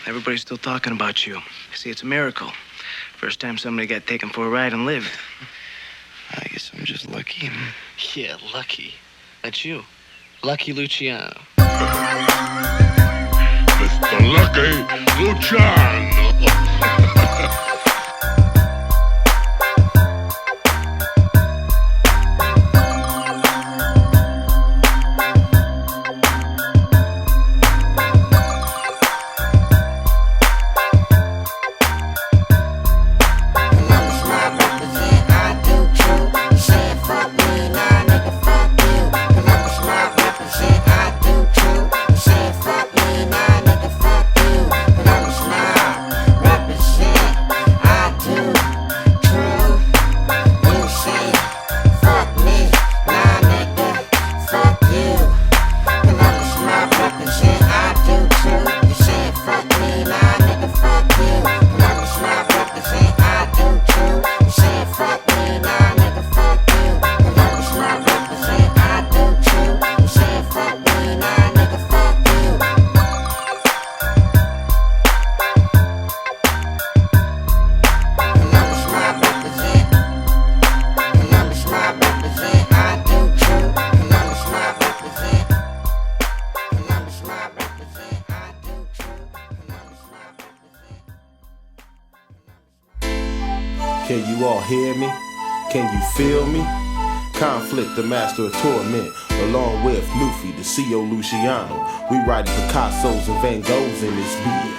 Everybody's still talking about you. See, it's a miracle. First time somebody got taken for a ride and lived. I guess I'm just lucky. Yeah, lucky. That's you. Lucky Luciano. Mr. Lucky Luciano. Can you all hear me? Can you feel me? Conflict, the master of torment, along with Nuffy, the CO Luciano. We write Picasso's and Van Goghs in this bitch.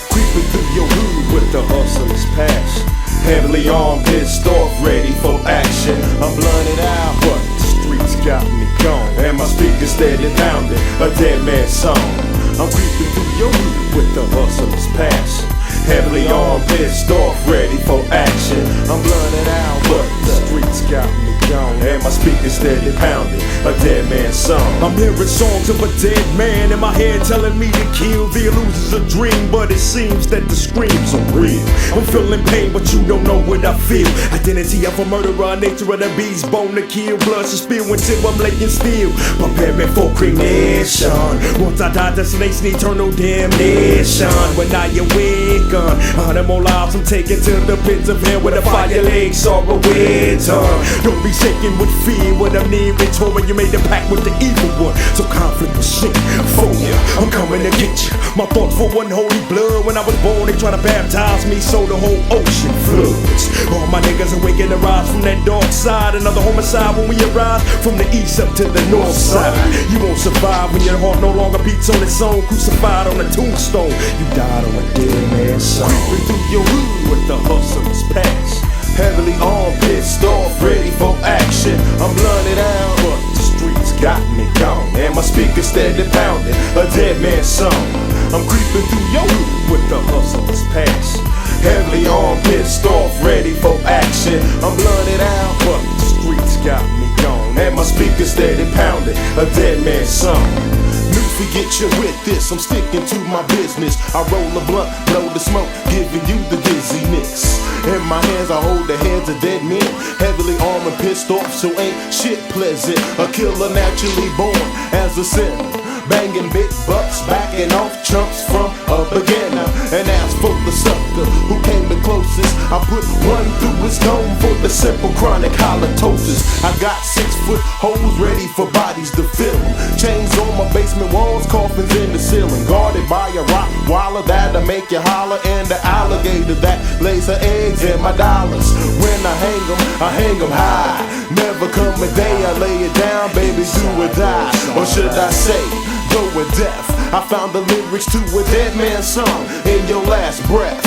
Creeping through your hood with the hustler's passion. Heavily armed, pissed off, ready for action. I'm blunted out, but the streets got me gone. And my speakers steady pounding a dead man's song. I'm creeping through your hood with the hustler's passion. Heavily armed, pissed off, ready for action. I'm blunted out, but the streets got me gone. And my speakers steady pounding a dead man's song. I'm hearing songs of a dead man in my head telling me to kill. The illusion's a dream, but it seems that the screams are real. I'm feeling pain, but you don't know what I feel. Identity of a murderer, nature of the beast, bone to kill. Blood to spill until I'm laying still. Prepare me for cremation. Once I die, destination eternal damnation. When I awake, more lives I'm taking to the pits of hell where the fire legs are a winter. Don't be shaken with fear when I'm near it. When you made a pact with the evil one, so conflict was shit for ya. I'm coming to get you. My thoughts for one holy blood. When I was born, they try to baptize me, so the whole ocean floods. All my niggas awaken to rise from that dark side. Another homicide when we arise from the east up to the north side. You won't survive when your heart no longer beats on its own. Crucified on a tombstone, you died on a dead man's song. Creeping through your hood with the hustler's past. Heavily armed, pissed off, ready for action. I'm blunted out, but the streets got me gone. And my speakers steady pounding a dead man's song. I'm creeping through your hood with the hustler's past. Heavily armed, pissed off, ready for action. I'm blunted out, but the streets got me gone. And my speakers steady pounding a dead man's song. Nuffy, get you with this, I'm sticking to my business. I roll a blunt, blow the smoke, giving you the dizziness. In my hands I hold the heads of dead men, heavily armed and pissed off, so ain't shit pleasant. A killer naturally born as a sinner, banging big bucks, backing off chumps from a beginner. And as for the sucker who came the closest, I put one through his dome for the simple chronic halitosis. I got 6-foot holes ready for bodies to fill. Chains on my basement walls, coffins in the ceiling, guarded by a rock waller that'll make you holler, and the alligator that lays her eggs in my dollars. When I hang 'em high. Never come a day I lay it down, baby, do or die. Or should I say, go with death. I found the lyrics to a dead man's song in your last breath.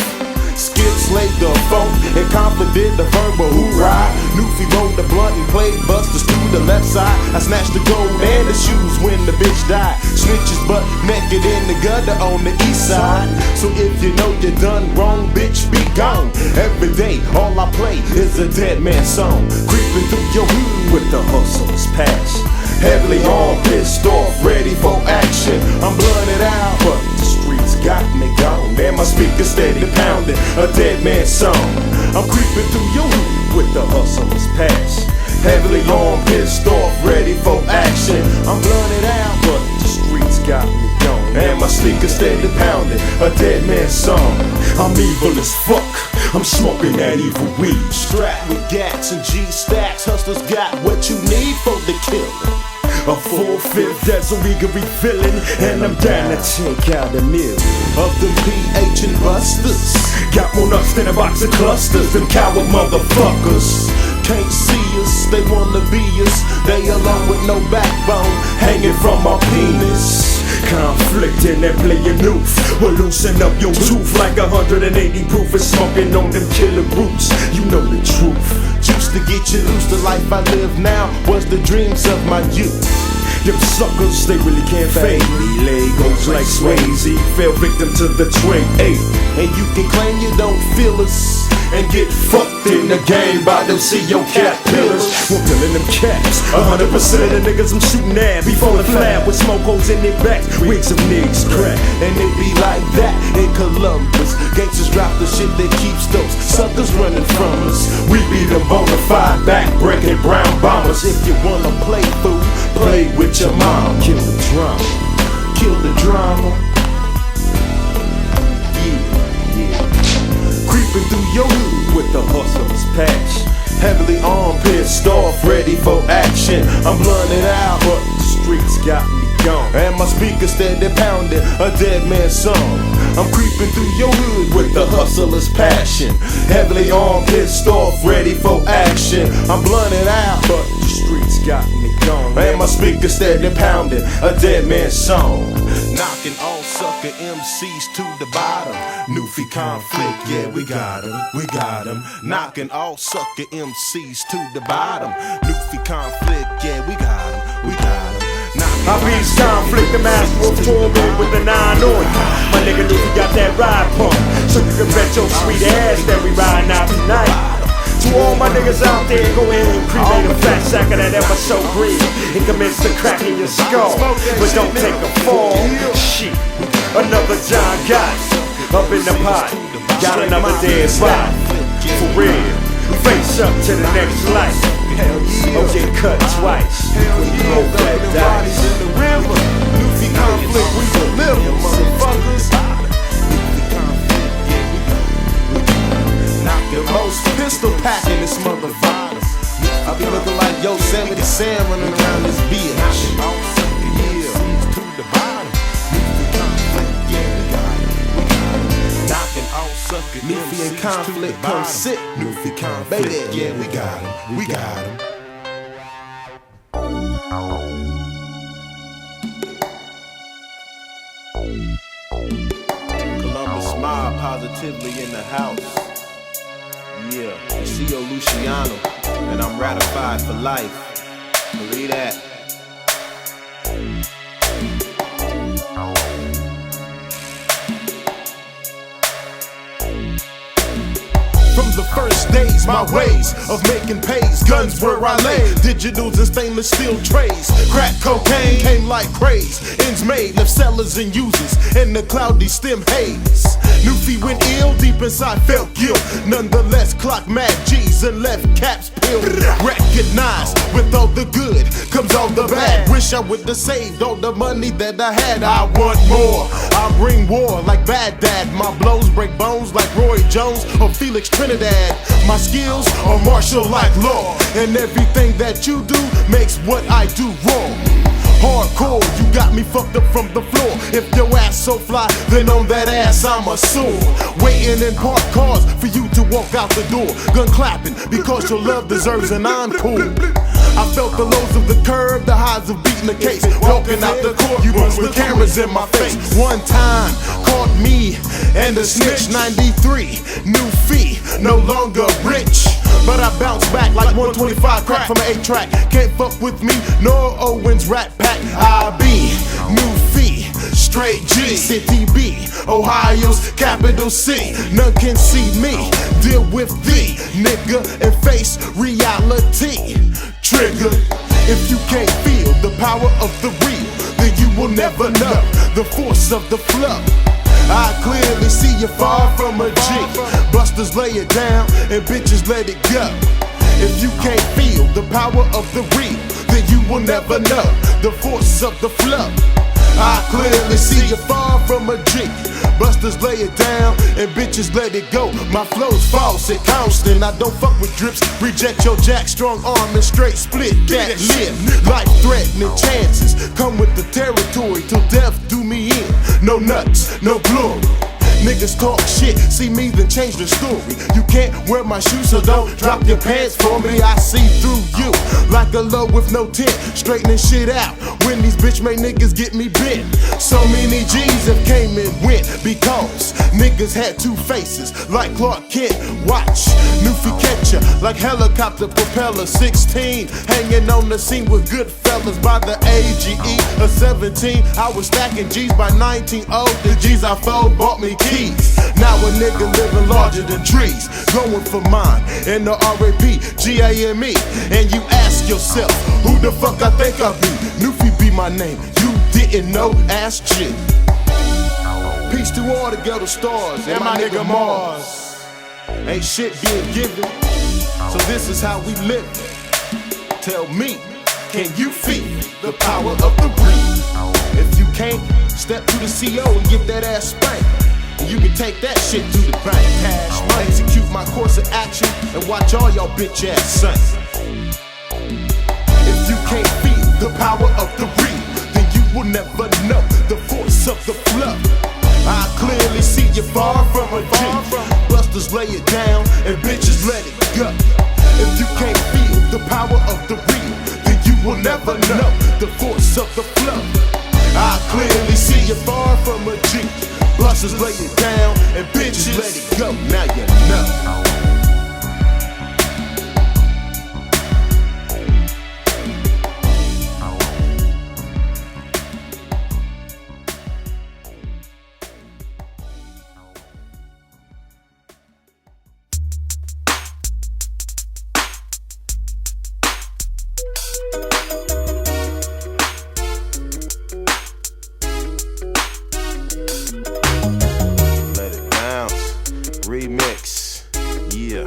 Skid slayed the funk and conflict did the verbal hoorah. Nuffy rolled the blunt and played busters to the left side. I snatched the gold and the shoes when the bitch died. Snitches butt naked in the gutter on the east side. So if you know you done wrong, bitch, be gone. Every day all I play is a dead man's song. Creeping through your hood with the hustler's past. Heavily armed, pissed off, ready for action. I'm blunted out, but the streets got me gone. And my speakers steady pounding a dead man's song. I'm creeping through your hood with the hustler's past. Heavily armed, pissed off, ready for action. I'm blunted out, but the streets got me gone. and my speakers steady pounding a dead man's song. I'm evil as fuck, I'm smoking that evil weed. Strapped with gats and G-stacks, hustlers got what you need for the killing. A 4/5 Desiree villain, and I'm down to take out a meal of them PH and busters. Got more nuts than a box of clusters, them coward motherfuckers. Can't see us, they wanna be us. They alone with no backbone, hanging from our penis. Conflicting and playing noof, we'll loosen up your tooth like 180 proof and smoking on them killer roots. You know the truth. Juice to get you loose, the life I live now was the dreams of my youth. Them suckers, they really can't fade me. Legos like Swayze, fell victim to the trade. Hey, and you can claim you don't feel us and get fucked in the game by them CO cat pillars. We're killing them cats, 100% of the niggas I'm shooting at be falling flat with smoke holes in their backs. Wigs of niggas crack, and it be like that in Columbus. Gangsters drop the shit that keeps those suckers running from us. We be them bonafide back-breaking brown bombers. If you wanna play fool, play with your mom. Kill the drama, kill the drama. Creeping through your hood with the hustler's patch. Heavily armed, pissed off, ready for action. I'm blunted out, but the streets got me gone. And my speakers steady pounding a dead man's song. I'm creeping through your hood with the hustler's passion. Heavily armed, pissed off, ready for action. I'm blunted out, but the streets got me gone. And my speakers steady pounding a dead man's song. Knocking all sucker MCs to the bottom. Nuffy conflict, yeah, we got him, we got him. Knocking all sucker MCs to the bottom. Nuffy conflict, yeah, we got him, we got him. I beats conflict, the master of torment with the 9 on you. My nigga Nuffy got that ride pump, so you can bet your sweet ass that we riding out tonight. To all my niggas out there, go ahead and cremate a fat sack of that episode green and commence to crack in your skull. But don't take a fall. Shit, another John got up in the pot, got another dead spot. For real, face up to the next life. Or get cut twice. Roll that dice. In the river, Nuffy conflict, we deliver, motherfuckers. The most pistol packing this motherfucker. I be looking like Yosemite Sam running around this bitch. Nuffy and conflict, come sit. Nuffy conflict, baby, yeah, we got him, we got him. Columbus smile positively in the house. Yeah, C.O. Luciano, and I'm ratified for life. Believe that. From the first days, my ways of making pays, guns where I lay, digitals and stainless steel trays. Crack cocaine came like craze, ends made, left sellers and users in the cloudy stem haze. Nuffy went ill, deep inside felt guilt. Nonetheless, clock mad G's and left caps peeled. Recognize with all the good comes all the bad. Wish I would've saved all the money that I had. I want more. I bring war like Bad Dad. My blows break bones like Roy Jones or Felix Trinidad. My skills are martial like law, and everything that you do makes what I do wrong. Hardcore, you got me fucked up from the floor. If your ass so fly, then on that ass I'm a sword. Waiting in parked cars for you to walk out the door. Gun clapping because your love deserves an encore. I felt the lows of the curb, the highs of beating the case. Walking out the court, you with cameras in my face. One time, caught me and the snitch. 93, Nuffy, no longer rich. But I bounce back like 125 crack from an 8-track. Can't fuck with me, nor Owens Rat Pack. I be Nuffy, straight G, City B, Ohio's capital C. None can see me, deal with thee, nigga, and face reality. Trigger, if you can't feel the power of the real, then you will never know the force of the flow. I clearly see you far from a G. Busters lay it down and bitches let it go. If you can't feel the power of the real, then you will never know the force of the flow. I clearly see you far from a G. Busters lay it down and bitches let it go. My flow's false and constant. I don't fuck with drips. Reject your jack, strong arm and straight split that lip. Life-threatening chances come with the territory till death do me in. No nuts, no glory. Niggas talk shit, see me then change the story. You can't wear my shoes, so don't drop your pants for me. I see through you like a low with no tint, straightening shit out when these bitch made niggas get me bent. So many G's have came and went because niggas had two faces like Clark Kent. Watch Nuffy catch ya like helicopter propeller. 16 hanging on the scene with good fellas. By the AGE of 17 I was stacking G's. By 19 the G's I fold bought me keys. Now a nigga living larger than trees, going for mine in the R.A.P. G-A-M-E. And you ask yourself, who the fuck I think I be? Nuffy be my name, you didn't know, ass shit. Peace to all the ghetto stars and my nigga Mars. Ain't shit being given, so this is how we live. Tell me, can you feel the power of the real? If you can't, step to the CO and get that ass spanked. You can take that shit to the bank. Cash money. Execute my course of action and watch all y'all bitch ass sons. If you can't feel the power of the real, then you will never know the force of the flow. I clearly see you far from a G. Busters lay it down and bitches let it go. If you can't feel the power of the real, then you will never know the force of the flow. I clearly see you far from a G. Busters lay it down and bitches let it go. Now you know. Remix, yeah.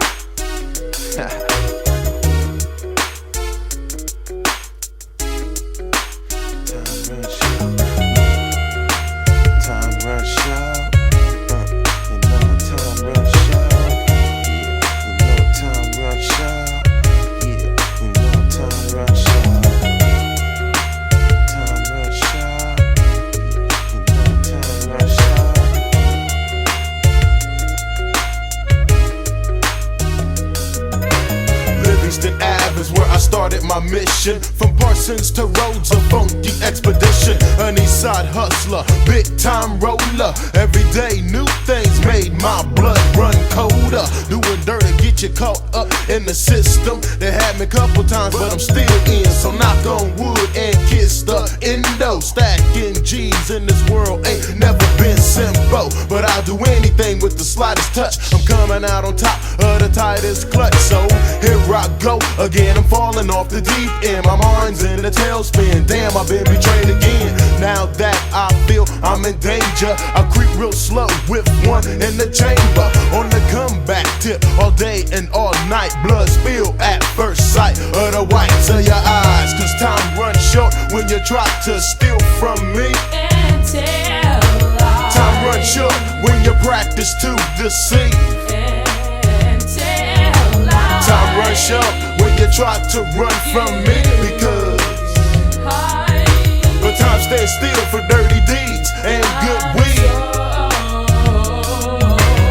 Time run short. You know time run short. Yeah, you know time run short. Yeah, you know time run short. Time run short. You know time run short. Livingston Ave is where I started my mission. From Parsons to Rhodes, a funky expedition. An east side hustler, big time roller. Every day new things made my blood run colder. Doing dirt to get you caught up in the system. They had me a couple times, but I'm still in. So knock on wood and kiss the endo. Stacking G's in this world ain't never been simple, but I'll do anything with the slightest touch. I'm coming out on top of the tightest clutch. So here I go again, I'm falling off the deep end. My mind's in a tailspin. Damn, I've been betrayed again. Now that I feel I'm in danger, I creep real slow with one in the chamber. On the comeback tip all day and all night. Blood spill at first sight of the whites of your eyes. Cause time runs short when you try to steal from me. And tell lies. Time runs short when you practice to deceive. And tell lies. Time runs short when you try to run from me. Because but time stands still for dirty deeds and good weed.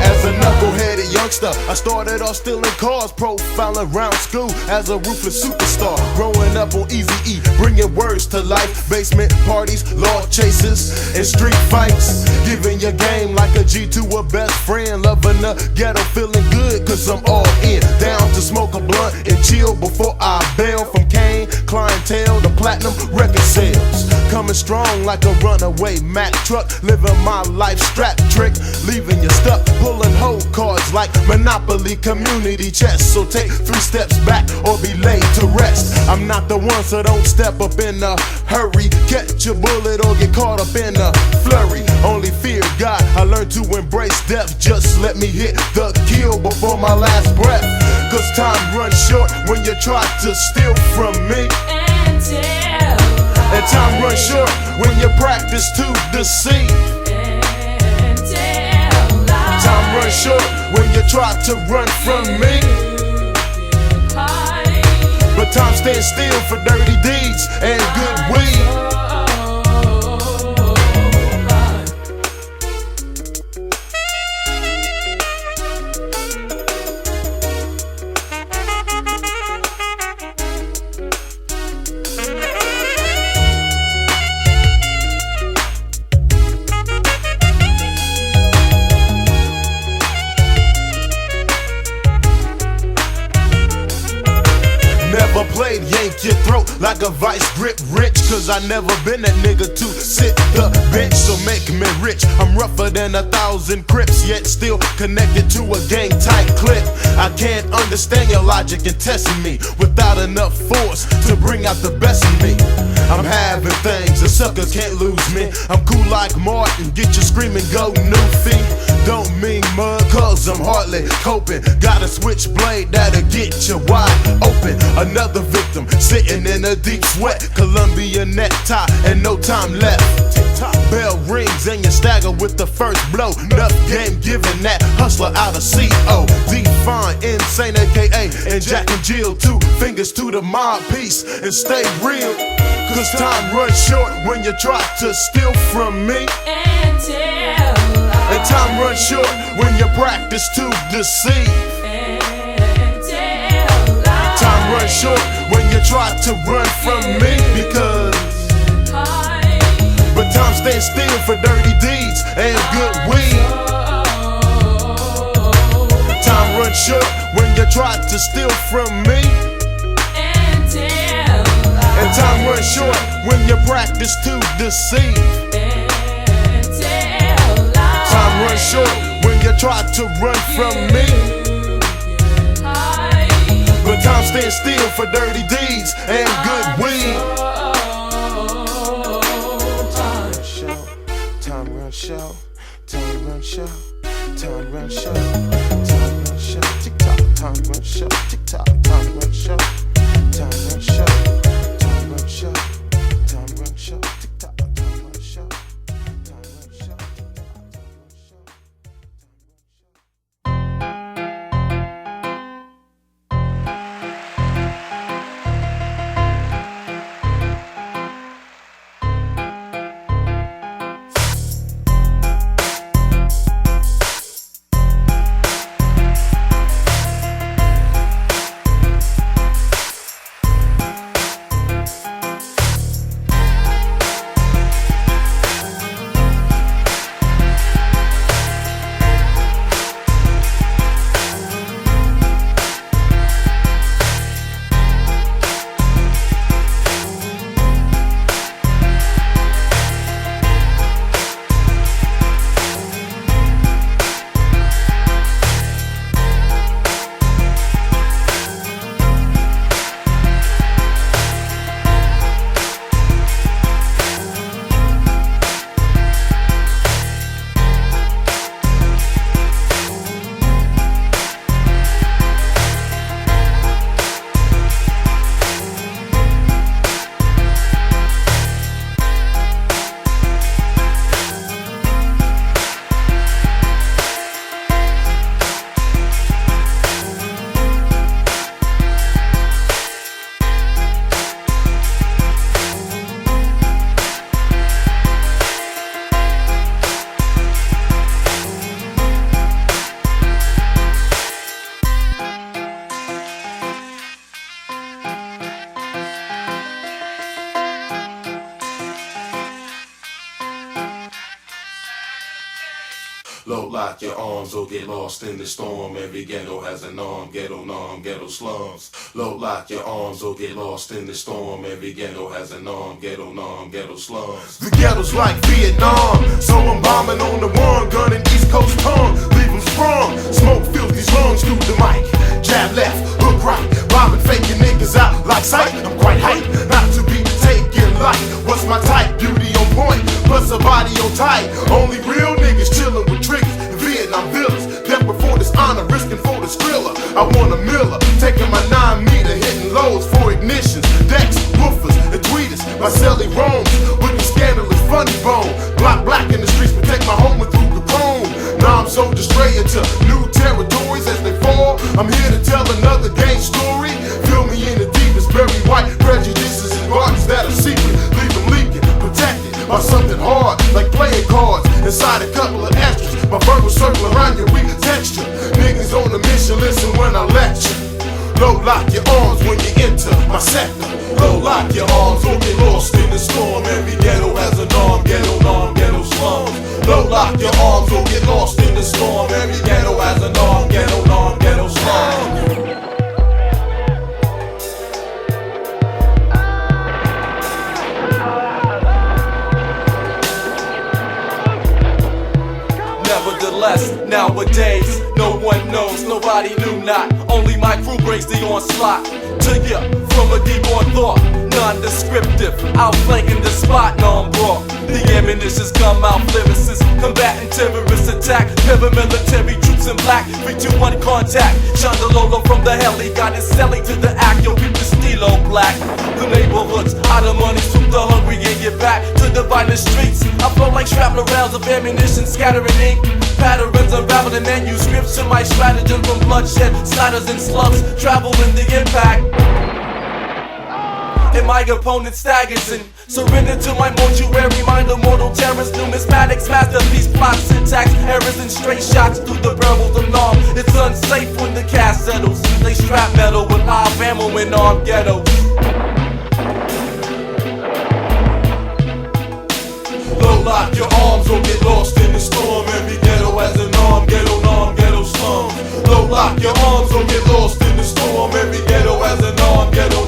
As a knuckleheaded youngster, I started off stealing cars, profiling around school as a ruthless superstar. Growing up on Easy E, bringing words to life. Basement parties, law chases, and street fights. Giving your game like a G to a best friend. Loving the ghetto, feeling good cause I'm all in. Down to smoke a blunt and chill before I bail. From Kane, clientele to platinum record sales. Coming strong like a runaway Mack truck. Living my life strap trick, leaving you stuck. Pulling whole cards like Monopoly community chess. So take 3 steps back or be laid to rest. I'm not the one, so don't step up in a hurry. Catch a bullet or get caught up in a flurry. Only fear God, I learned to embrace death. Just let me hit the kill before my last breath. Cause time runs short when you try to steal from me. And tell lies. And time runs short when you practice to deceive. Time runs short when you try to run from me. But time stands still for dirty deeds and good weed. Never played yank your throat like a vice grip wrench, cause I never been that nigga to sit the bench. So make me rich, I'm rougher than 1,000 Crips, yet still connected to a gang tight clip. I can't understand your logic in testing me without enough force to bring out the best in me. I'm having things, a sucker can't lose me. I'm cool like Martin, get you screaming go Nuffy. Don't mean mud, cause I'm hardly coping. Got a switchblade that'll get you wide open. Another victim sitting in a deep sweat, Columbia necktie and no time left. Bell rings and you stagger with the first blow. Enough game giving that hustler out of CO. Define insane, aka and Jack and Jill. 2 fingers to the mob piece and stay real. Cause time runs short when you try to steal from me. And time runs short when you practice to deceive. Time runs short when you try to run from me. Because but time stands still for dirty deeds and good weed. Time runs short when you try to steal from me. And time runs short when you practice to deceive. Time runs short when you try to run from me. But time stands still for dirty deeds and good weed. Time runs short, time runs short, time runs short, time runs short, tick tock, time runs short, tick tock, time runs short, time runs short, time runs short, time runs short, tick tock, time runs short, time runs short. Load lock your arms or get lost in the storm. Every ghetto has an arm, ghetto norm, ghetto slums. Load lock your arms or get lost in the storm. Every ghetto has an arm, ghetto norm, ghetto slums. The ghetto's like Vietnam, so I'm bombing on the one, gunning East Coast tongue. Leave them sprung, smoke fills these lungs through the mic. Jab left, hook right, bombing faking niggas out like sight. I'm quite hype, not to be taken light. What's my type? Beauty on point, plus a body on tight. Only real niggas chillin' with triggers and Vietnam villas. Death before dishonor, risking for the skrilla. I want a Miller, taking my 9 meter, hitting loads for ignitions, decks, woofers, and tweeters. my celly roams with the scandalous funny bone. Block black in the streets, protect my home with through Capone. Now I'm soldier straight into new territories as they fall. I'm here to tell another gang story. Feel me in the deepest, very white prejudices and gardens that are secret. Leave them leaking, protected by something hard, like playing cards inside a couple of extras. My verbal circle around your weak texture. Niggas on the mission, listen when I lecture. Low lock your arms when you enter my sector. Low lock your arms or get lost in the storm. Every ghetto has an arm, ghetto slums. Low lock your arms or get lost in the storm. Every ghetto has an arm, ghetto slums. Nevertheless, nowadays, no one knows, nobody knew not. Only my crew brings the onslaught to you from a deep on thought. Non-descriptive, outflanking the spot, non-brought. The ammunitions come out, lyricists, combating terrorist attack. Paramilitary troops in black, 3-2-1 contact. Chandalolo from the heli, got his selling to the act. Yo, keep the stilo black. The neighborhoods, out of money, swoop the hungry and get back to the violent streets. I flow like shrapnel rounds of ammunition, scattering ink. Patterns unraveled in manuscripts to my stratagem from bloodshed, sliders and slugs, travel in the impact. And my opponent staggers and surrender to my mortuary mind of mortal terrors, numismatics, masterpiece, plot, syntax, errors and straight shots through the barrels of norm. It's unsafe when the cast settles. They strap metal with live ammo in armed ghettos. Low lock your arms or get lost in the storm. Every ghetto has an arm, ghetto slums. Low lock your arms or get lost in the storm. Every ghetto has an arm, ghetto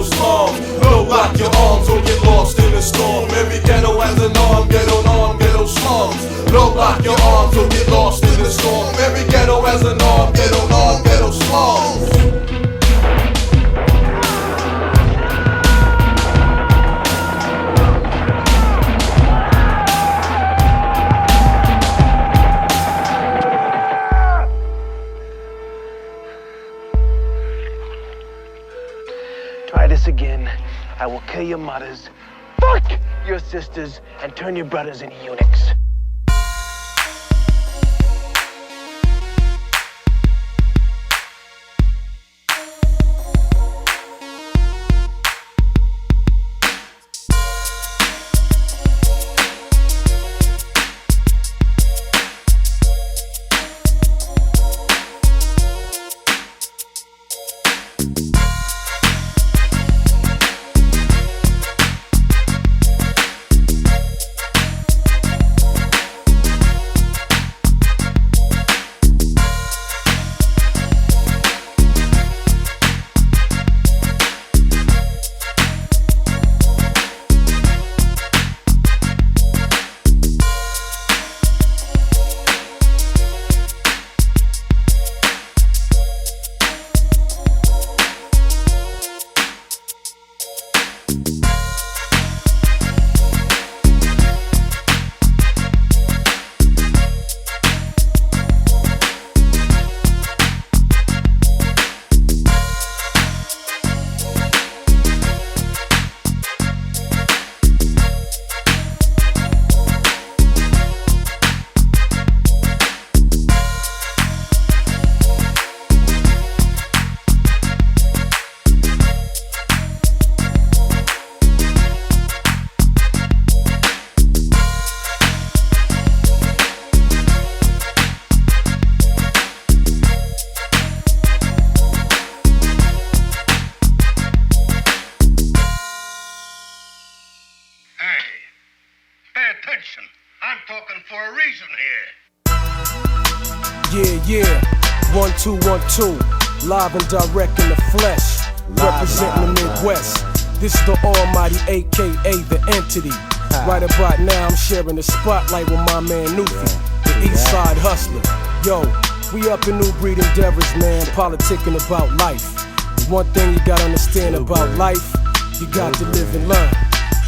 slums. Low lock your arms or get lost in the storm. Every ghetto has an arm, ghetto slums. Low lock your arms or get lost in the storm. Every ghetto has an arm, ghetto slums. Try this again. I will kill your mothers, fuck your sisters, and turn your brothers into eunuchs. attention. I'm talking for a reason here. Yeah, 1 2 1 2, live and direct in the flesh, representing the Midwest. This is the Almighty, aka the Entity. Right about now, I'm sharing the spotlight with my man Nuffy, the East Side Hustler. Yo, we up in new breed endeavors, man, politicking about life. And one thing you gotta understand about life, you got to live and learn.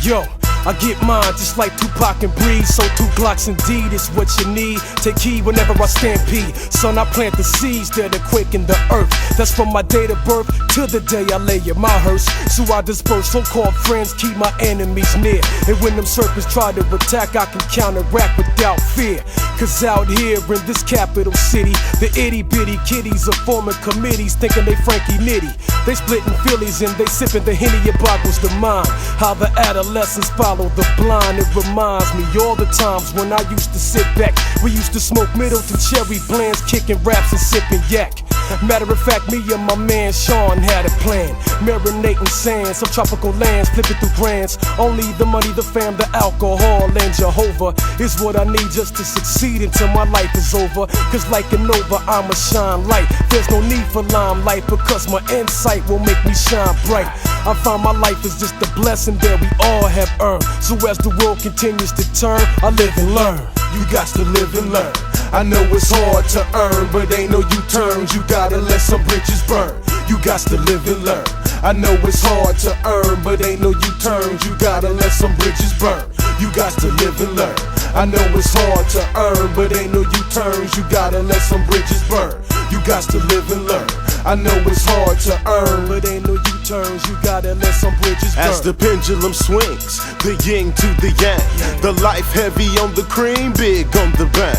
Yo, I get mine just like Tupac and Breeze. So 2 Glocks indeed is what you need. Take heed whenever I stampede. Son, I plant the seeds that are quicken the earth. That's from my date of birth to the day I lay in my hearse. So I disperse so-called friends, keep my enemies near. And when them serpents try to attack, I can counteract without fear. Cause out here in this capital city, the itty-bitty kiddies are forming committees, thinking they Frankie Nitty. They splitting Phillies and they sipping the Henny, it boggles the mind. How the adolescents follow the blind. It reminds me all the times when I used to sit back. We used to smoke Middleton cherry blends, kicking raps and sipping yak. Matter of fact, me and my man Sean had a plan. Marinating sands, some tropical lands, flipping through grands. Only the money, the fam, the alcohol, and Jehovah is what I need just to succeed until my life is over. Cause like an over, I'ma shine light. There's no need for limelight because my insight will make me shine bright. I find my life is just a blessing that we all have earned. So as the world continues to turn, I live and learn. You got to live and learn. I know it's hard to earn, but ain't no U-turns. You gotta let some bridges burn. You got to live and learn. I know it's hard to earn, but ain't no U-turns. You gotta let some bridges burn. You got to live and learn. I know it's hard to earn, but ain't no U-turns. You gotta let some bridges burn. You got to live and learn. I know it's hard to earn, but ain't no U-turns, you gotta let some bridges burn. As the pendulum swings, the yin to the yang, the life heavy on the cream, big on the bang.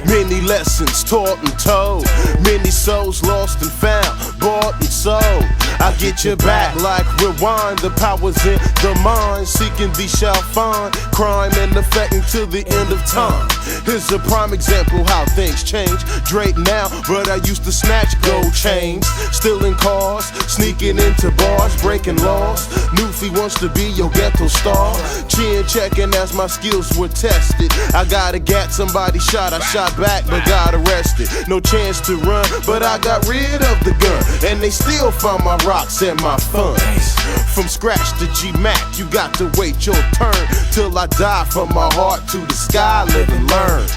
Many lessons taught and told, many souls lost and found, bought and sold. I get you back like rewind, the power's in the mind, seeking thee shall find, crime and effecting till the end of time. Here's a prime example how things change. Drake now, but I used to snatch gold chains. Stealing cars, sneaking into bars, breaking laws. Nuffy wants to be your ghetto star. Chin checking as my skills were tested. I got a gat, somebody shot, I shot back but got arrested. No chance to run, but I got rid of the gun. And they still found my rocks and my funds. From scratch to G-Mac, you got to wait your turn till I die. From my heart to the sky, live and learn.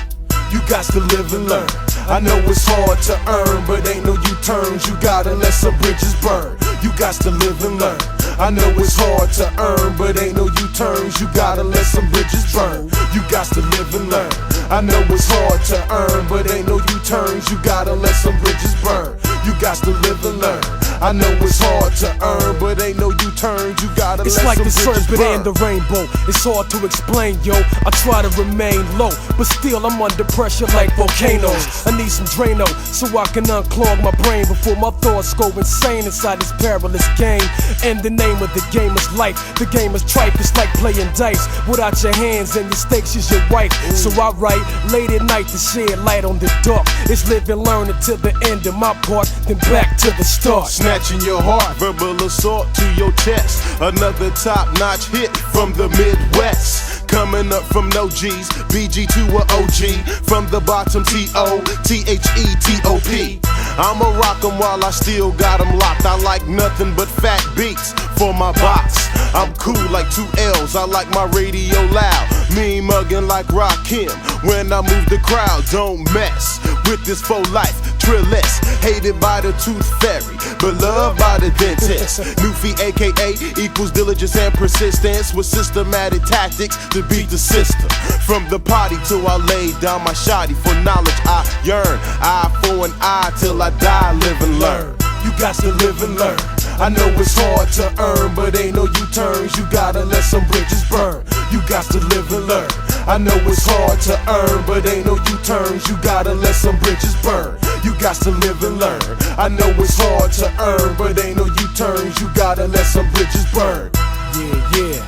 You got to live and learn. I know it's hard to earn, but ain't no U-turns. You gotta let some bridges burn. You got to live and learn. I know it's hard to earn, but ain't no U-turns. You gotta let some bridges burn. You got to live and learn. I know it's hard to earn, but ain't no U-turns. You gotta let some bridges burn. You got to live and learn. I know it's hard to earn, but ain't no U-turns. You gotta it's let like some the bridges serpent burn. and the rainbow. It's hard to explain, yo. I try to remain low, but still I'm under pressure like volcanoes. I need some Drano so I can unclog my brain before my thoughts go insane inside this perilous game. And the name of the game is life. The game is tripe, it's like playing dice. Without your hands and your stakes is your wife. So I write late at night to shed light on the dark. It's live and learn until the end of my part, then back to the start. Snatching your heart, verbal assault to your chest. Another top-notch hit from the Midwest. Coming up from no G's, BG to a OG. From the bottom, T-O-T-H-E-T-O-P. I'ma rock 'em while I still got 'em locked. I like nothing but fat beats for my box. I'm cool like 2 L's, I like my radio loud. Mean mugging like Rakim. When I move the crowd, don't mess with this faux life. Trillis, hated by the tooth fairy, but loved by the dentist. Nuffy, aka equals diligence and persistence, with systematic tactics to beat the system. From the potty till I lay down my shoddy, for knowledge I yearn. Eye for an eye till I die, live and learn. You got to live and learn. I know it's hard to earn, but ain't no U-turns. You gotta let some bridges burn. You got to live and learn. I know it's hard to earn, but ain't no U-turns. You gotta let some bridges burn. You got to live and learn. I know it's hard to earn, but ain't no U-turns. You gotta let some bridges burn. Yeah, yeah.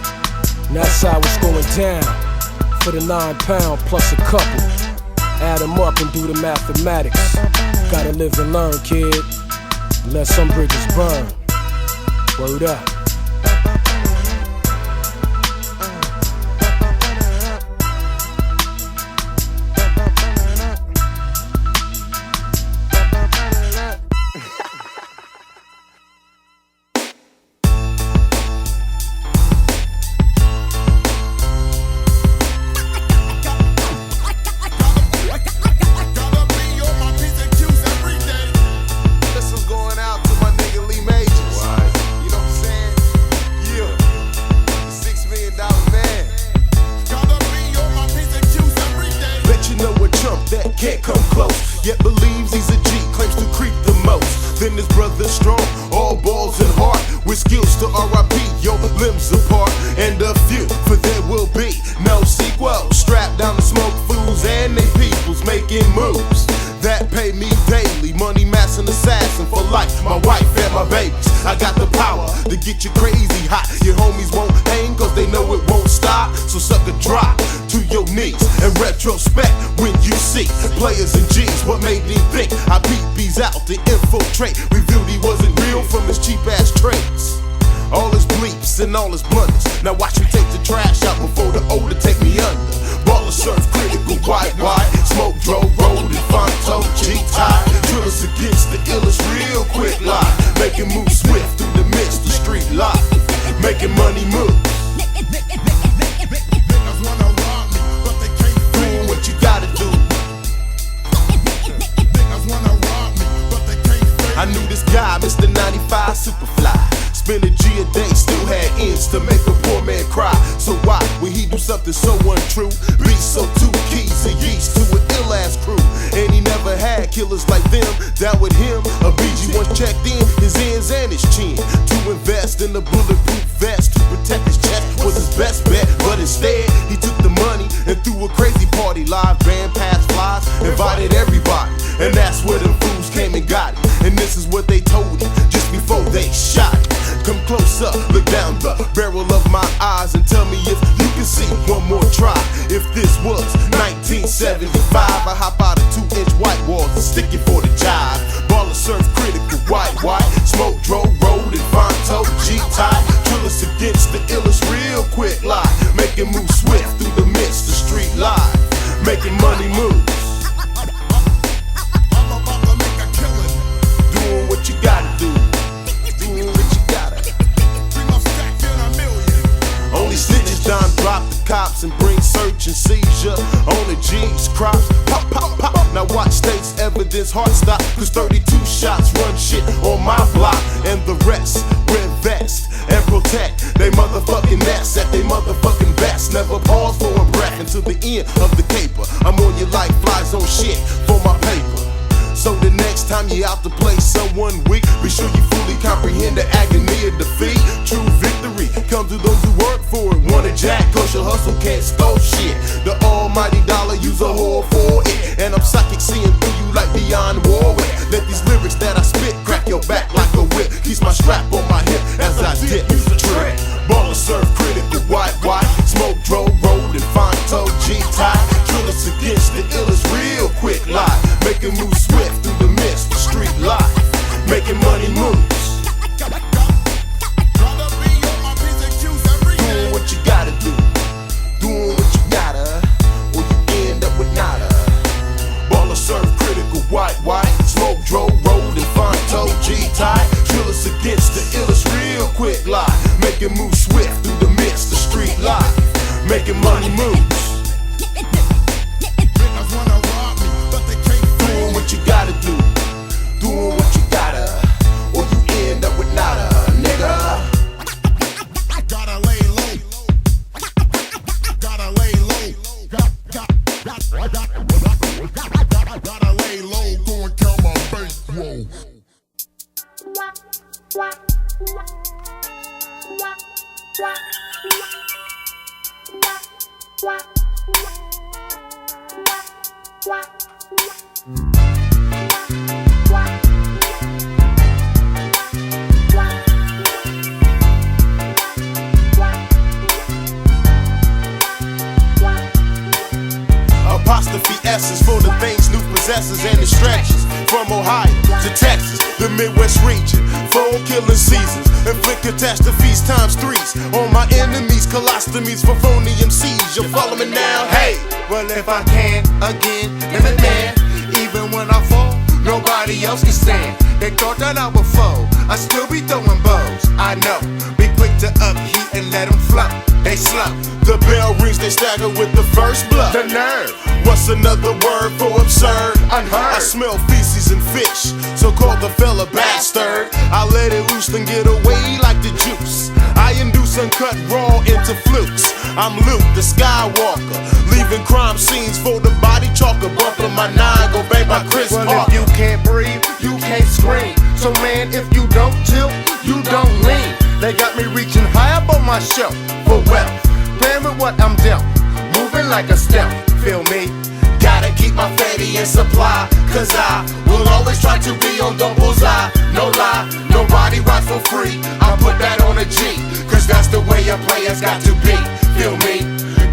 And that's how it's going down. For the 9 pound plus a couple. Add them up and do the mathematics. Gotta live and learn, kid. Let some bridges burn. Word up. This was going out to my nigga Lee Majors. You know what I'm saying? pay me daily. Money massing assassin for life, my wife and my babies. I got the power to get you crazy hot. Your homies won't hang cause they know it won't stop. So suck a drop to your knees and retrospect when you see players and G's. What made me think I beat these out to infiltrate? Revealed he wasn't real from his cheap ass traits. All his bleeps and all his blunders. Now watch him take the trash out before the older take me under. Baller surf critical, wide, smoke, drove, rolled, and Fonto, G-tie. Drill us against the illest, real quick lie. Making moves swift through the midst of street life. Making money move. Niggas wanna rob me, but they can't doing what you gotta do. Niggas wanna rob me, but they can't. I knew this guy, Mr. 95 Superfly. Spend a G a day, still had ends to make a poor man cry. So why would he do something so untrue? Be so 2 keys and yeast to an ill ass crew. And he never had killers like them down with him. A BG once checked in his ends and his chin. To invest in a bulletproof vest to protect his chest was his best bet. But instead, he took the money and threw a crazy party. Live band, pass flies, invited everybody. And that's where them fools came and got it. And this is what they told him just before they shot him. Come closer, look down the barrel of my eyes and tell me if you can see one more try. If this was 1975, I hop out of 2-inch white walls and stick it for the jive. Baller surf critical, white, smoke, drove, road, and Fonto, G-tie. Drill us against the illest, real quick lie. Making moves swift through the midst of street life. Making money moves. I'm about to make a killing. Doing what you gotta do. Doing what you gotta. Only snitches done drop the cops and bring search and seizure on the G's crops. Pop, pop, pop. Now watch state's evidence, heart stop. Cause 32 shots run shit on my block. And the rest wear vest and protect they motherfucking necks at they motherfucking best. Never pause for a breath until the end of the caper. I'm on your like flies on shit for my paper. So the next time you out to play someone weak, be sure you fully comprehend the agony of defeat. True victory comes to those who work for it. Want a jack, cause your hustle can't stole shit. The almighty dollar, use a whore for it. And I'm psychic seeing through you like Dionne Warwick. Let these lyrics that I spit crack your back like a whip. Keeps my strap on my hip as I dip. Trip, baller surf critical, white, smoke, drove, road, and Fonto, G-tie. Drill us against the illest, real quick lie. Making moves swift through the midst of street life. Making money moves. Doing what you gotta do. Doing what you gotta, or you end up with nada. Baller surf critical, white, smoke, drove, road, and Fonto, G-tie. Drill us against the illest, real quick lie. Making moves swift through the midst of street life. Making money moves. Doing what you gotta do. Doing what you gotta, or you end up with nada, nigga. Gotta lay low. Gotta lay low. Gotta lay low. Go and count my bankroll. Apostrophe S's for the things new possesses and the stretches. From Ohio to Texas, the Midwest region. 4 killing seasons, inflict catastrophes times 3s on my enemies, colostomies for phony MCs. You follow me now? Hey, well if I can again, then and there. Even when I fall, nobody else can stand. They thought that I would fold, I still be throwing bows. I know, be quick to upheat and let them flow. They slow. The bell rings, they stagger with the first blow. The nerve. What's another word for absurd? Unheard. I smell feces and fish, so call the fella bastard. I let it loose and get away like the juice. I induce and cut raw into flukes. I'm Luke, the Skywalker, leaving crime scenes for the body chalker. Bumping my 9, go bang by Chris Parker. Well, if you can't breathe, you can't scream. So man, if you don't tilt, you don't lean. They got me reaching high up on my shelf for wealth. Playing with what I'm dealt, moving like a stealth. Feel me? Got it. keep my fatty in supply, cause I will always try to be on the bullseye. No lie, nobody rides for free. I put that on a G, cause that's the way a player's got to be. Feel me?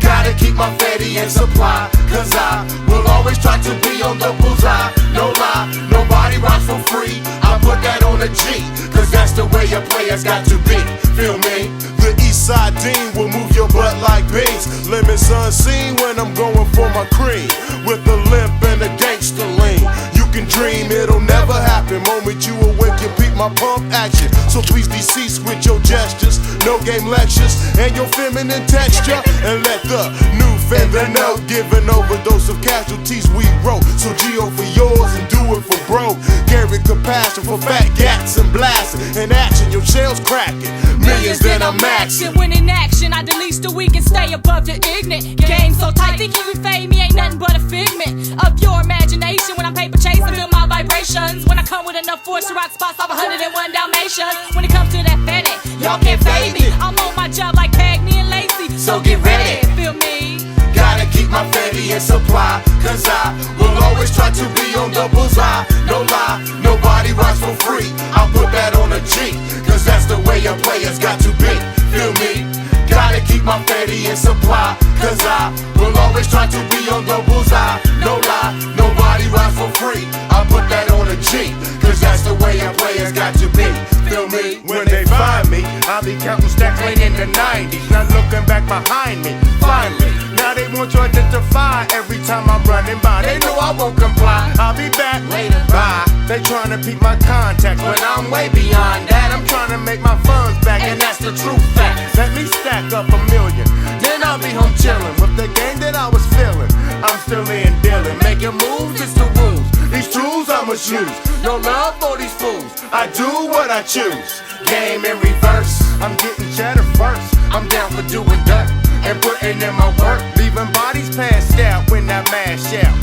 Gotta keep my fatty in supply, cause I will always try to be on the bullseye. No lie, nobody rides for free. I put that on a G, cause that's the way a player's got to be. Feel me? The east side dean will move your butt like beans. Lemons unseen when I'm going for my cream. With a limp and a gangster lean. You can dream, it'll never happen. Moment you awake, you beat my pump action. So please decease with your gestures. No game lectures and your feminine texture. And let the new fender know. Give an overdose of casualties we wrote. So G.O. for yours and do it for bro. Carry compassion for fat gats and blasting. In action, your shell's cracking. Millions, then I'm maxing. When in action, I delete the weak and stay above the ignorant. Game so tight, think you can fade me ain't nothing but a figment of your imagination. When I'm paper chasing, feel my vibrations. When I come with enough force to rock spots off 101 Dalmatians. When it comes to that fatty, y'all can't fade me. I'm on my job like Cagney and Lacey, so get ready, feel me? Gotta keep my fatty in supply, cause I will always try to be on the bullseye. No lie, nobody rides for free. I'll put that on a G, cause that's the way a player's got to be. Feel me? Gotta keep my fatty in supply, cause I will always try to be on the bullseye. No lie, nobody rides for free. I'll put that on a G, cause that's the way a player's got to be. Feel me? When they find me, I'll be counting stacks late in the 90s. Not looking back behind me. Finally, now they want to identify every time I'm running by. They know I won't comply. I'll be back later. Bye. They trying to peep my contacts, but I'm way beyond that. I'm trying to make my funds back, and that's the true fact. Let me stack up $1 million, then I'll be home chilling with the game that I was feeling. I'm still in dealing, making moves, it's the rules. These tools I must use. No love for these fools. I do what I choose. Game in reverse. I'm getting cheddar first. I'm down for doing dirt and putting in my work, leaving bodies passed out when I mash out.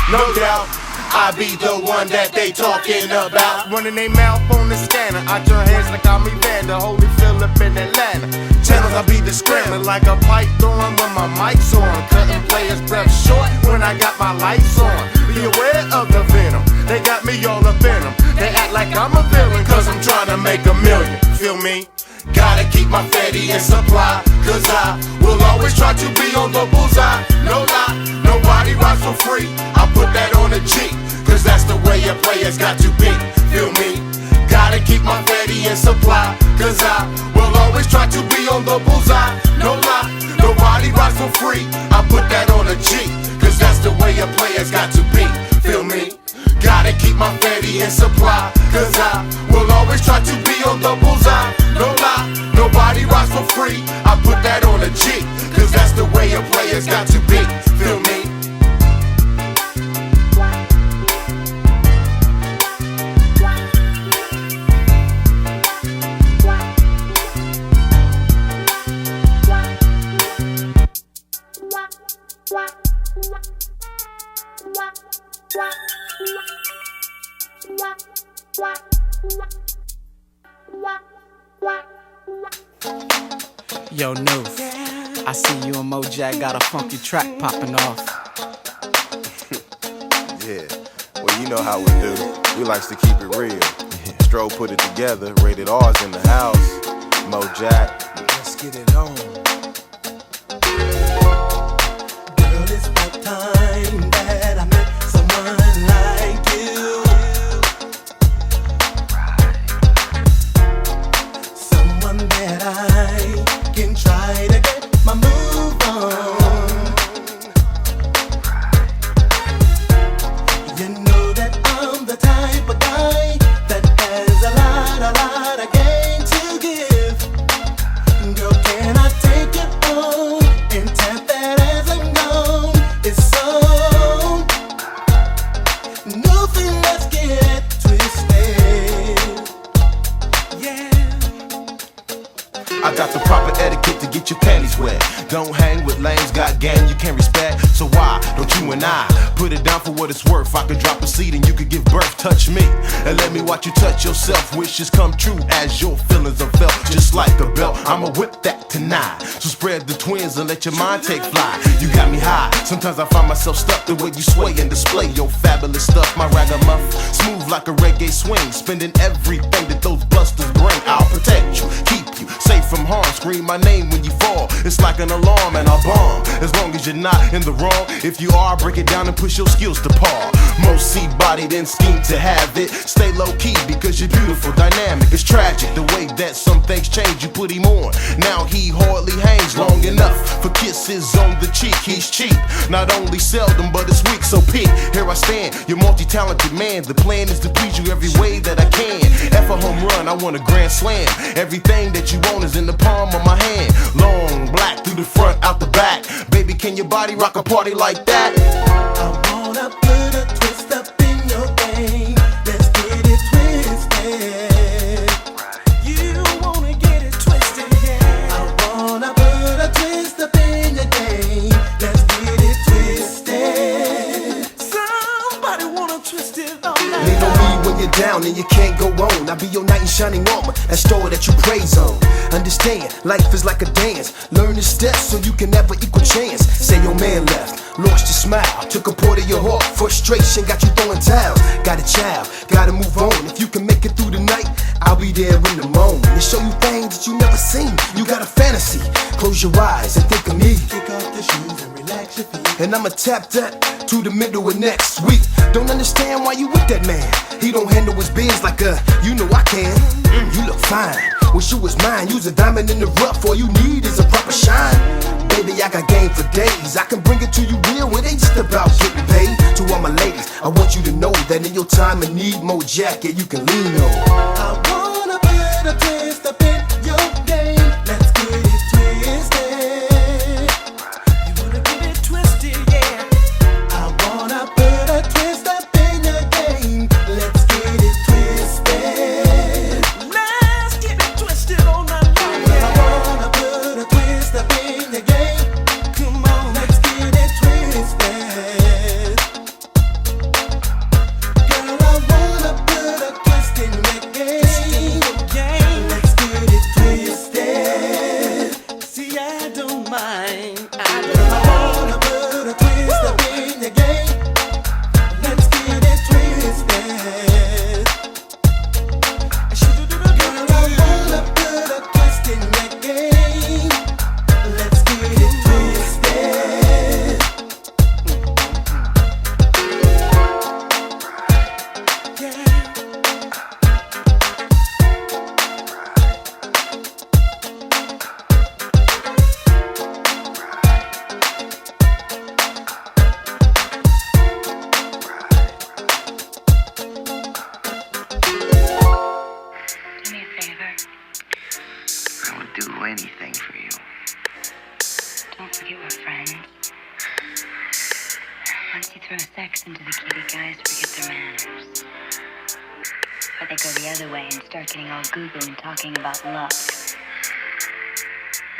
No doubt, I be the one that they talking about. Running they mouth on the scanner. I turn heads like I'm Evander, Holy Philip in Atlanta. Channels I be the scrambling like a python when my mic's on. Cutting players' breath short when I got my lights on. Be aware of the venom. They got me all up in them. They act like I'm a villain cause I'm trying to make $1 million. Feel me? Gotta keep my fatty in supply, cause I will always try to be on the bullseye. No lie, nobody rides for free. I put that on a G, cause that's the way a player's got to be. Feel me? Gotta keep my fatty in supply, cause I will always try to be on the bullseye. No lie, nobody rides for free. I put that on a G, cause that's the way a player's got to be. Feel me? Gotta keep my fatty in supply, cause I will always try to be on the bullseye. No lie, nobody rides for free. I put that on a G, cause that's the way a player's got to be. Feel me? Yo, Nuff, I see you and Mojack got a funky track popping off. Yeah, well, you know how we do. We likes to keep it real. Stro put it together, rated R's in the house. Mojack, Let's get it on. Girl, it's about time that I met someone like you. Someone that I can try to get my move on. You know that I'm the type of guy that has a lot of game to give. Girl, can I take it on and tap that as I'm gone? It's on. Nothing, let's get twisted. Yeah. I got the proper etiquette to get your panties wet. Don't hang with lames, got game you can't respect. So why don't you and I put it down for what it's worth? I could drop a seed and you could give birth. Touch me and let me watch you touch yourself. Wishes come true as your feelings are felt. Just like a belt, I'ma whip that tonight. So spread the twins and let your mind take flight. You got me high, sometimes I find myself stuck. The way you sway and display your fabulous stuff. My ragamuff, smooth like a reggae swing. Spending everything that those busters bring. I'll protect you, keep you safe from harm. Scream my name when you fall, it's like an alarm and a bomb. As long as you're not in the wrong. If you are, break it down and push your skills to par. Most see-bodied and scheme to have it. Stay low-key because you're beautiful, dynamic. It's tragic the way that some things change. You put him on, now he hardly hangs long enough for kisses on the cheek. He's cheap, not only seldom but it's weak. So pick, here I stand, you're multi-talented man. The plan is to please you every way that I can. F a home run, I want a grand slam. Everything that you want is in the palm of my hand. Long, black, through the front, out the back. Baby, can your body rock a party like that? I wanna put a twist up in your game. Let's get it twisted. You wanna get it twisted, yeah. I wanna put a twist up in your game. Let's get it twisted. Somebody wanna twist it all night. Lean on me when you're down and you can't go on. I'll be your knight in shining armor, that store that you praise on. Understand, life is like a dance. Learn the steps so you can never equal chance. Say your man left, lost your smile, took a part of your heart. Frustration got you throwing towels. Got a child, gotta move on. If you can make it through the night, I'll be there in the morning to show you things that you never seen. You got a fantasy, close your eyes and think of me. Kick off the shoes and relax your feet. And I'ma tap that to the middle of next week. Don't understand why you with that man. He don't handle his biz like you know I can. You look fine, wish you was mine. You's a diamond in the rough, all you need is a proper shine. Baby, I got game for days. I can bring it to you real, it ain't just about getting paid. To all my ladies, I want you to know that in your time of need, more jacket you can lean on. I wanna put a twist up in your game. Let's get it twisted. You wanna get it twisted, yeah. I wanna put a twist up in your game. Let's get it twisted. Let's get it twisted all night long. I wanna put a twist up in your game. Come on, let's get it twisted. Girl, I wanna put a twist in your game. Let's get it twisted. See, I don't mind. Girl, I wanna put a twist up in your game. Let's get it twisted. Girl, I wanna put a twist in your game. Let's get it twisted. Yeah. Do me a favor. I would do anything for you. Don't forget we're friends. Once you throw sex into the kitty, guys forget their manners. But they go the other way and start getting all goo-goo and talking about love.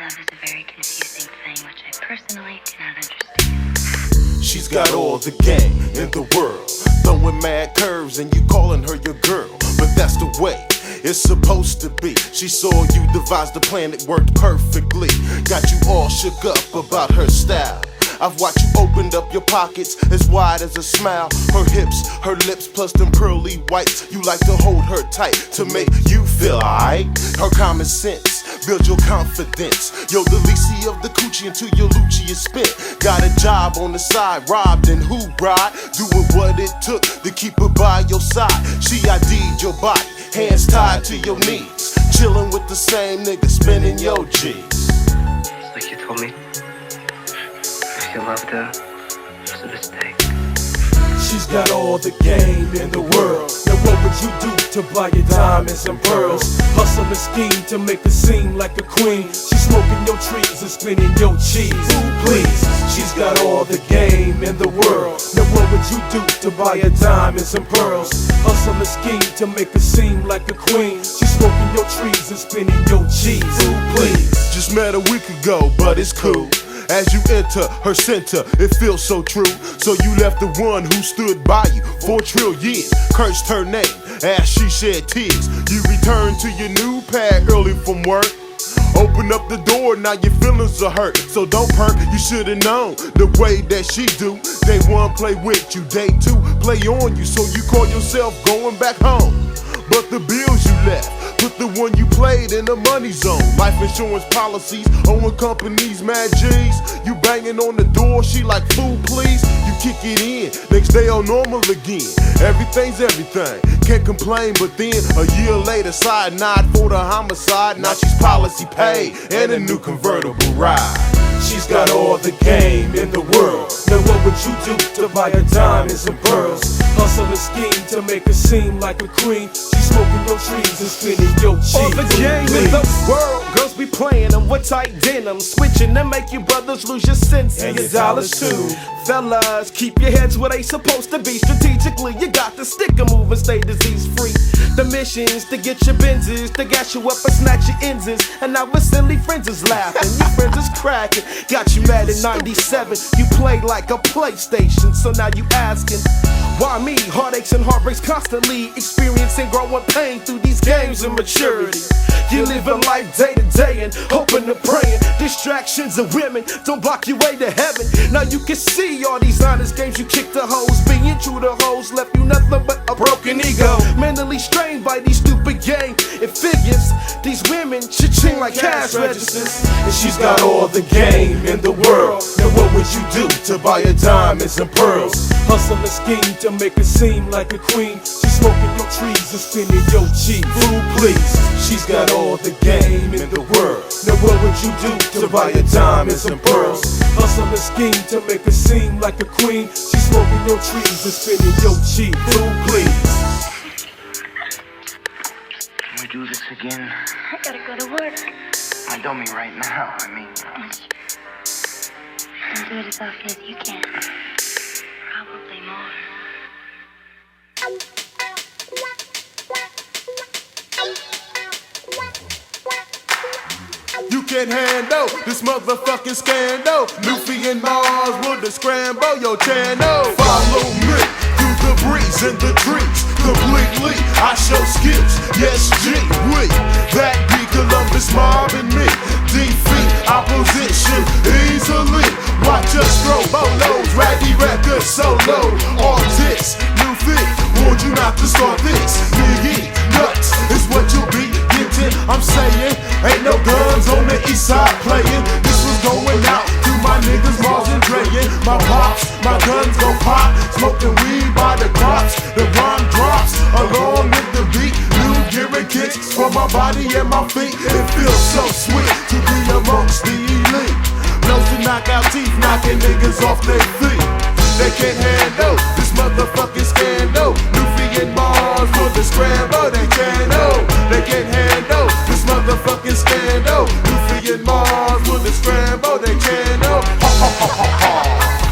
Love is a very confusing thing, which I personally do not understand. She's got all the game in the world, throwing mad curves and you calling her your girl. But that's the way it's supposed to be. She saw you devise the plan, it worked perfectly. Got you all shook up about her style. I've watched you opened up your pockets as wide as a smile. Her hips, her lips, plus them pearly whites. You like to hold her tight to make you feel alright. Her common sense, build your confidence. Yo, the Lisi of the coochie until your Lucci is spent. Got a job on the side, robbed and who bride? Doing what it took to keep her by your side. She ID'd your body, hands tied to your knees. Chilling with the same nigga, spinning your G's. Like you told me. If you loved her, it was a mistake. She's got all the game in the world. Now what would you do to buy your diamonds and pearls? Hustle and scheme to make her seem like a queen. She's smoking your trees and spinning your cheese. Please, she's got all the game in the world. Now what would you do to buy your diamonds and pearls? Hustle Hustle and scheme to make her seem like a queen. She smoking your trees and spinning your cheese. Ooh, please. Just met a week ago, but it's cool. As you enter her center, it feels so true. So you left the one who stood by you for 4 trillion, cursed her name as she shed tears. You return to your new pad early from work. Open up the door, now your feelings are hurt. So don't perk, you should've known the way that she do. Day 1 play with you, day 2 play on you. So you call yourself going back home. But the bills you left, put the one you played in the money zone. Life insurance policies, owning companies, mad G's. You banging on the door, she like, food please. You kick it in, next day all normal again. Everything's everything, can't complain. But then a year later, side nod for the homicide. Now she's policy paid and a new convertible ride. She's got all the game in the world. Now what would you do to buy her diamonds and pearls? Hustle and scheme to make her seem like a queen. She's smoking your trees and spinning your cheese. All the game in the world, girls be playing them with tight denim, switching to make you brothers lose your sense and your dollars too. Fellas, keep your heads where they supposed to be. Strategically, you got to stick a move and stay disease free. The mission's to get your Benzes, to gas you up and snatch your enses. And now our silly friends is laughing, your friends is cracking. Got you mad in 97, you played like a PlayStation. So now you asking, why me? Heartaches and heartbreaks constantly, experiencing growing pain through these games of maturity. You living life day to day and hoping and praying. Distractions of women don't block your way to heaven. Now you can see all these honest games you kick the hoes. Being true to hoes left you nothing but a broken ego. Mentally strained by these stupid game. It figures these women cha-ching like cash registers. And she's got all the game in the world. Now what would you do to buy her diamonds and pearls? Hustle and scheme to make her seem like a queen. She's smoking your trees and spinning your cheese. Food please. She's got all the game in the world. Now what would you do to buy her diamonds and pearls? Hustle and scheme to make her seem like a queen. She's smoking your trees and spinning your cheese. Food please. Can we do this again? I gotta go to work. I don't mean right now. I mean... Don't do it as often as you can. Probably more. You can't handle this motherfucking scandal. Nuffy and Mars would scramble your channel. Follow me through the breeze and the trees. Completely, I show skills. Yes, G, we. That be Columbus Mob and me. Defeat opposition easily. Watch us throw bolos. Ratti Records solo. Artists, Nuffy, warned you not to start this. Nigga, nuts is what you'll be getting. I'm saying, ain't no guns on the east side playing. This was going out to my niggas Mars and Drayin. My pops, my guns gon' pop. Smoking weed by the crops. The rhyme drops along with the beat. New gear and kicks for my body and my feet. It feels so sweet to be amongst the elite. Blows to knock out teeth, knocking niggas off their feet. They can't handle this motherfucking scandal. Nuffy and Mars for the scramble. They can't know. They can't handle this motherfucking scandal. Nuffy and Mars for the scramble. They can't know. Ha ha ha ha ha.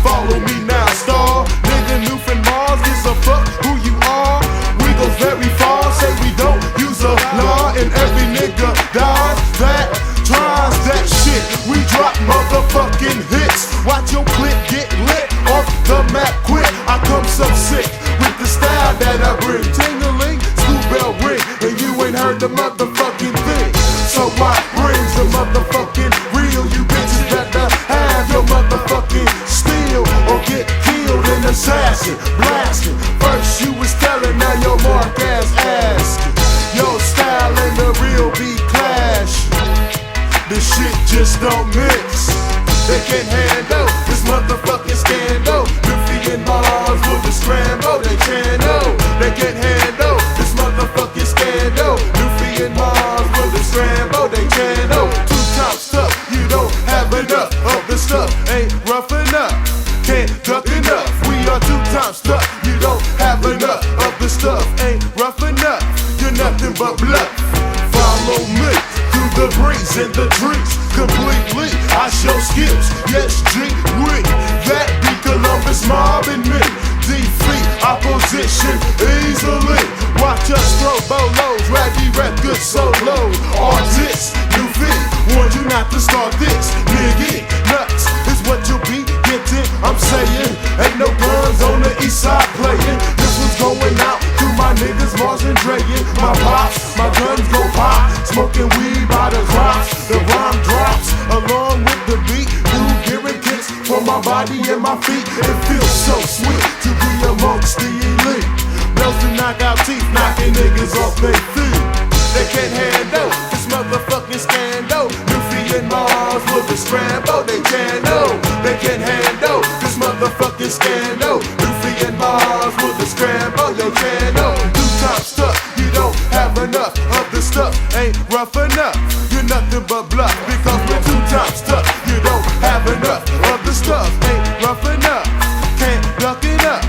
Follow me now, star. Nigga, Nuffy and Mars gives a fuck who you are. We go very far. Say we don't use a law, and every nigga dies that tries that shit. We drop motherfucking hits. Watch your clip get lit off the map quick. I come so sick with the style that I bring. Tingling, school bell ring, and you ain't heard the motherfucking thing. So what brings the motherfucking real? You bitches better have your motherfucking steel or get killed in assassin blasting. First you was telling, now your mark ass asking. Your style and the real be clash. The shit just don't mix. They can't handle this motherfucking scandal. Nuffy and Mars will the scramble. They can't know. They can't handle this motherfucking scandal. Nuffy and Mars will the scramble. They can't know. 2 times stuff. You don't have enough of the stuff. Ain't rough enough. Can't duck enough. We are 2 times stuff. You don't have enough of the stuff. Ain't rough enough. You're nothing but bluff. Follow me through the breeze and the trees. Completely, I show skills. Yes, G, we. That be Columbus Mob and me. Defeat opposition easily. sold bolos, Ratti Records solo. Artists, Nuffy, warned you not to start this. Nigga, nuts is what you'll be getting. I'm saying, ain't no guns on the east side playing. This was going out to my niggas, Mars and Dreyin'. My pops, my guns go pop, smoking weed by the crops. The rhyme drops along with the beat. New gear and kicks for my body and my feet. It feels so sweet to be amongst the elite. Bells to knock out teeth, knocking niggas off their feet. They can't handle this motherfucking scandal. Nuffy and Mars with the scramble. They can't know. They can't handle this motherfucking scandal. Nuffy and Mars with the scramble. They can't know. Two-time stuff, you don't have enough of the stuff. Ain't rough enough. You're nothing but bluff. Because with two-time stuff, you don't have enough of the stuff. Ain't rough enough. Can't duck it up.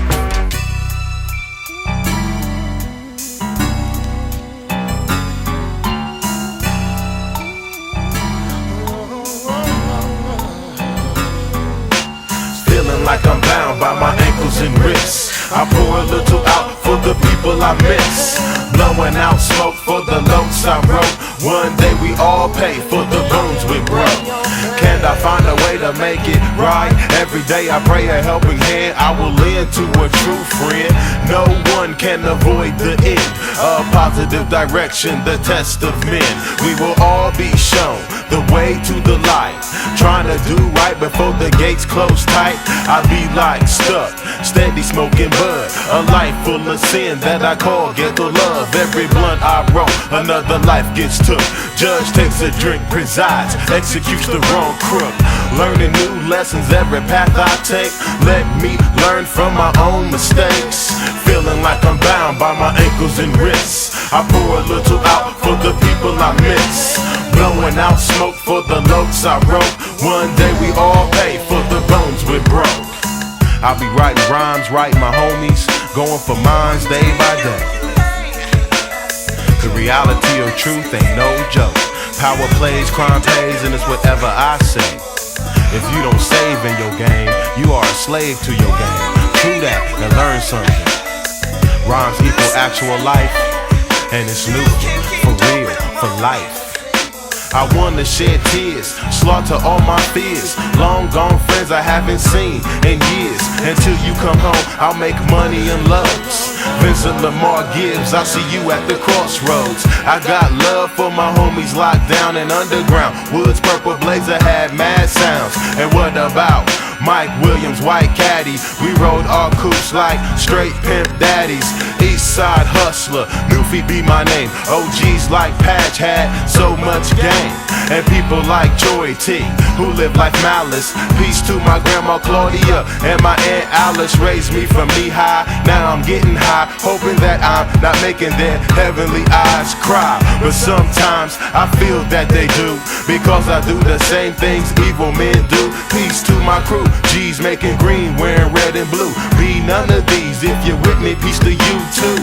Feeling like I'm bound by my ankles and wrists. I pour a little out for the people I miss. Blowing out smoke for the notes I wrote. One day we all pay for the bones we broke. Can I find a way to make it right? Every day I pray a helping hand. I will lend to a true friend. No one can avoid the end. A positive direction, the test of men. We will all be shown the way to the light. Trying to do right before the gates close tight. I be like stuck, steady smoking bud. A life full of sin that I call ghetto love. Every blunt I roll, another life gets took. Judge takes a drink, presides, executes the wrong crook. Learning new lessons every path I take. Let me learn from my own mistakes. Feeling like I'm bound by my ankles and wrists. I pour a little out for the people I miss. Blowing out smoke for the notes I wrote. One day we all pay for the bones we broke. I'll be writing rhymes, writing my homies, going for mines day by day. The reality of truth ain't no joke. Power plays, crime pays, and it's whatever I say. If you don't save in your game, you are a slave to your game. True that and learn something. Rhymes equal actual life, and it's new, for real, for life. I wanna shed tears, slaughter all my fears. Long gone friends I haven't seen in years. Until you come home, I'll make money in loads. Vincent Lamar Gibbs, I see you at the crossroads. I got love for my homies locked down and underground. Woods Purple Blazer had mad sounds. And what about Mike Williams, White Caddy? We rode our coupes like straight pimp daddies. East Side hustler, Nuffy be my name. OGs like Patch had so much game. And people like Joy T, who live like malice. Peace to my grandma Claudia and my aunt Alice. Raised me from knee high, now I'm getting high. Hoping that I'm not making their heavenly eyes cry. But sometimes I feel that they do, because I do the same things evil men do. Peace to my crew, G's making green, wearing red and blue. Be none of these, if you're with me, peace to you too.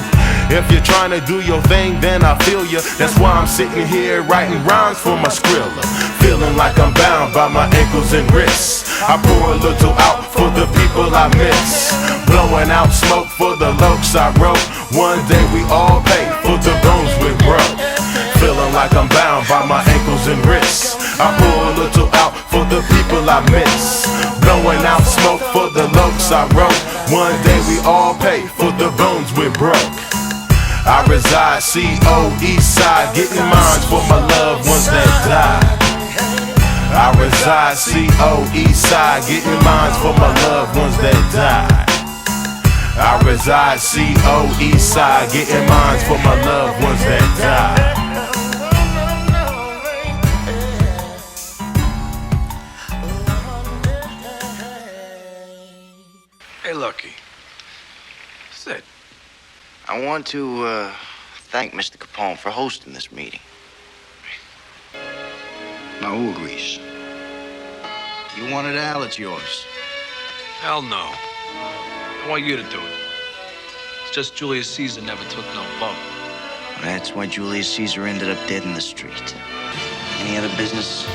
If you're trying to do your thing, then I feel ya. That's why I'm sitting here writing rhymes for my Skrilla. Feeling like I'm bound by my ankles and wrists. I pour a little out for the people I miss. Blowing out smoke for the lokes I wrote. One day we all pay for the bones we broke. Feeling like I'm bound by my ankles and wrists. I pour a little out for the people I miss. Blowing out smoke for the lokes I wrote. One day we all pay for the bones we broke. I reside CO East Side, getting mines for my loved ones that died. I reside CO East Side, getting mines for my loved ones that died. I reside CO East Side, getting mines for my loved ones that died. Hey, Lucky. Sit. I want to thank Mr. Capone for hosting this meeting. Now, who agrees? You want it, Al? It's yours. Hell no. I want you to do it. It's just Julius Caesar never took no vote. That's why Julius Caesar ended up dead in the street. Any other business?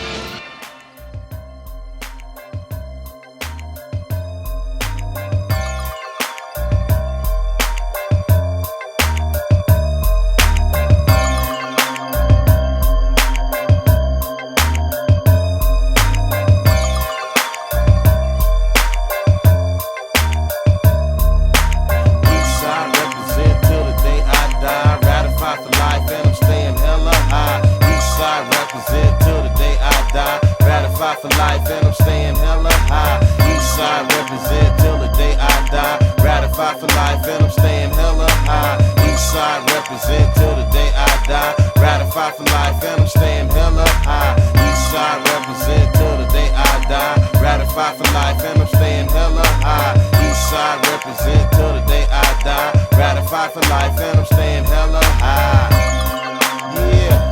for life and I'm staying hella high. East side represent till the day I die. Ratified for life and I'm staying hella high. East side represent till the day I die. Ratified for life and I'm staying hella high. East side represent till the day I die. Ratified for life and I'm staying hella high. East side represent till the day I die. Ratified for life and I'm staying hella high. Yeah.